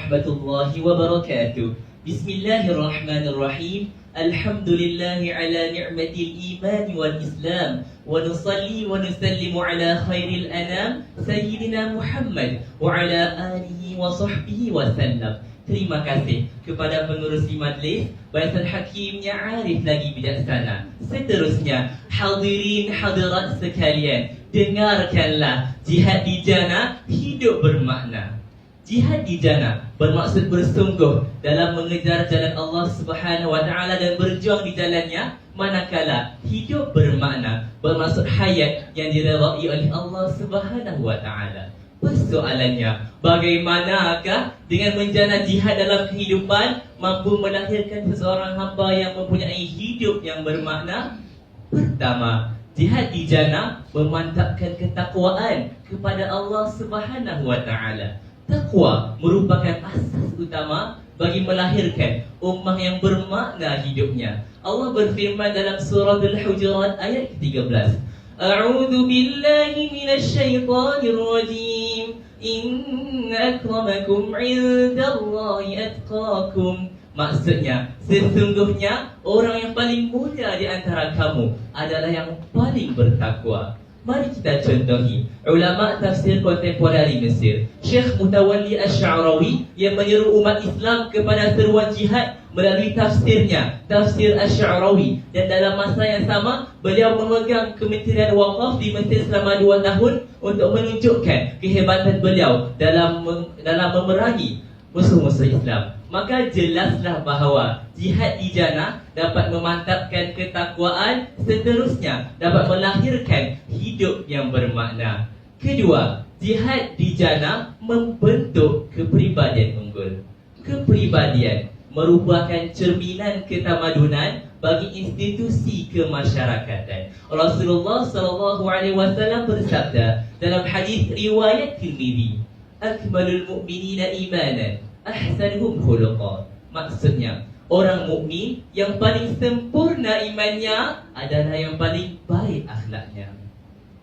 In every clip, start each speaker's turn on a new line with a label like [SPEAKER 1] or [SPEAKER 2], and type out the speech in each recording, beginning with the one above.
[SPEAKER 1] warahmatullahi wabarakatuh. Bismillahirrahmanirrahim. Alhamdulillahi ala ni'matil iman wal islam. Wa nusalli wa nusallimu ala khairil anam Sayyidina Muhammad wa ala alihi wa sahbihi wa sallam. Terima kasih kepada pengerusi majlis, Baitul Hakimnya arif lagi bijaksana. Seterusnya, hadirin hadirat sekalian, dengarkanlah jihad di jannah hidup bermakna. Jihad di jannah bermaksud bersungguh dalam mengejar jalan Allah Subhanahu wa taala dan berjuang di jalannya, manakala hidup bermakna bermaksud hayat yang diredai oleh Allah Subhanahu wa taala. Persoalannya, bagaimanakah dengan menjana jihad dalam kehidupan mampu melahirkan seseorang hamba yang mempunyai hidup yang bermakna? Pertama, jihad di jannah memantapkan ketakwaan kepada Allah Subhanahu wa taala. Takwa merupakan asas utama bagi melahirkan ummah yang bermakna hidupnya. Allah berfirman dalam surah Al-Hujurat ayat ke-13. A'udzu billahi minasy syaithanir rajim. Inna akramakum 'indallahi atqakum. Maksudnya, sesungguhnya orang yang paling mulia di antara kamu adalah yang paling bertakwa. Mari kita contohi ulama tafsir kontemporari Mesir, Syekh Mutawalli Asy-Sya'rawi, yang menyeru umat Islam kepada seruan jihad melalui tafsirnya, Tafsir Asy-Sya'rawi. Dan dalam masa yang sama, beliau memegang Kementerian Waqaf di Mesir selama 2 tahun untuk menunjukkan kehebatan beliau dalam memerangi musuh-musuh Islam. Maka jelaslah bahawa jihad di jannah dapat memantapkan ketakwaan, seterusnya dapat melahirkan hidup yang bermakna. Kedua, jihad di jannah membentuk kepribadian unggul. Kepribadian merupakan cerminan ketamadunan bagi institusi kemasyarakatan. Rasulullah SAW bersabda dalam hadis riwayat Tirmizi, "Akmalul mu'minina imanan, ahsanuhum khuluqa." Maksudnya, orang mukmin yang paling sempurna imannya adalah yang paling baik akhlaknya.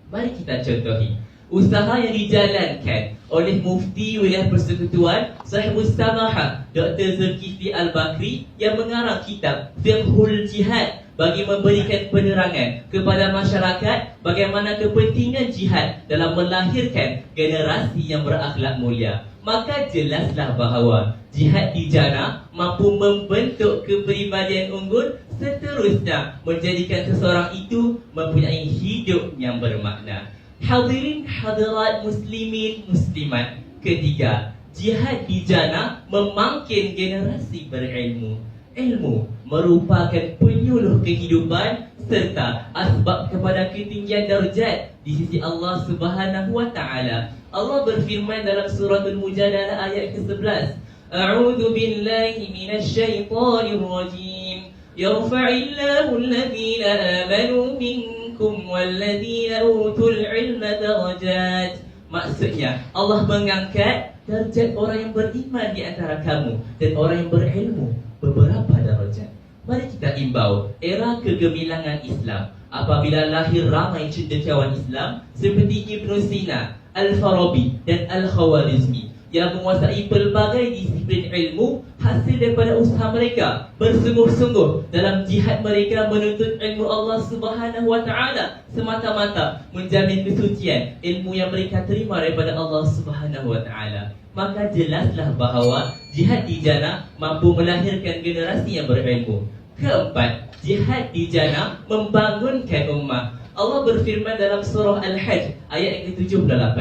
[SPEAKER 1] Mari kita contohi usaha yang dijalankan oleh Mufti Wilayah Persekutuan Sahibus Samahah Dr. Zulkifli Al-Bakri yang mengarang kitab Fiqhul Jihad bagi memberikan penerangan kepada masyarakat bagaimana kepentingan jihad dalam melahirkan generasi yang berakhlak mulia. Maka jelaslah bahawa jihad di jannah mampu membentuk kepribadian unggul, seterusnya menjadikan seseorang itu mempunyai hidup yang bermakna. Hadirin hadirat muslimin muslimat. Ketiga, jihad di jannah memangkin generasi berilmu. Ilmu merupakan penyuluh kehidupan serta asbab kepada ketinggian darjat di sisi Allah Subhanahu wa taala. Allah berfirman dalam surah Al-Mujadalah ayat ke-11. A'udzu billahi minasy syaithanir rajim. Yarfa'illahu alladhina amanu minkum walladzina utul ilma darajat. Maksudnya, Allah mengangkat darjat orang yang beriman di antara kamu dan orang yang berilmu beberapa darjat. Mari kita imbau era kegemilangan Islam apabila lahir ramai cendekiawan Islam seperti Ibn Sina, Al-Farabi dan Al-Khawarizmi yang menguasai pelbagai disiplin ilmu hasil daripada usaha mereka bersungguh-sungguh dalam jihad mereka menuntut ilmu Allah Subhanahu wa taala semata-mata menjamin kesucian ilmu yang mereka terima daripada Allah Subhanahu wa taala. Maka jelaslah bahawa jihad di jannah mampu melahirkan generasi yang berilmu. Keempat, jihad di jannah membangunkan ummah. Allah berfirman dalam surah Al-Hajj ayat ke-78.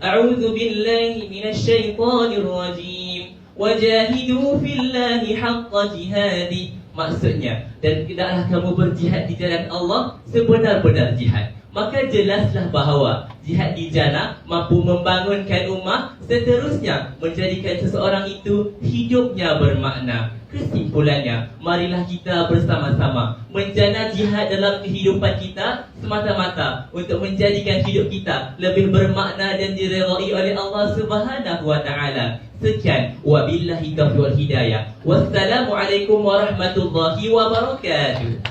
[SPEAKER 1] A'udzu billahi minasy syaithanir rajim. Wajahidu fillahi haqqa jihadi. Maksudnya, dan tidaklah kamu berjihad di jalan Allah sebenar-benar jihad. Maka jelaslah bahawa jihad di jannah mampu membangunkan ummah, seterusnya menjadikan seseorang itu hidupnya bermakna. Kesimpulannya, marilah kita bersama-sama menjana jihad dalam kehidupan kita semata-mata untuk menjadikan hidup kita lebih bermakna dan diredai oleh Allah Subhanahu wa taala. Sekian, wabillahi taufiq wal hidayah. Wassalamualaikum warahmatullahi wabarakatuh.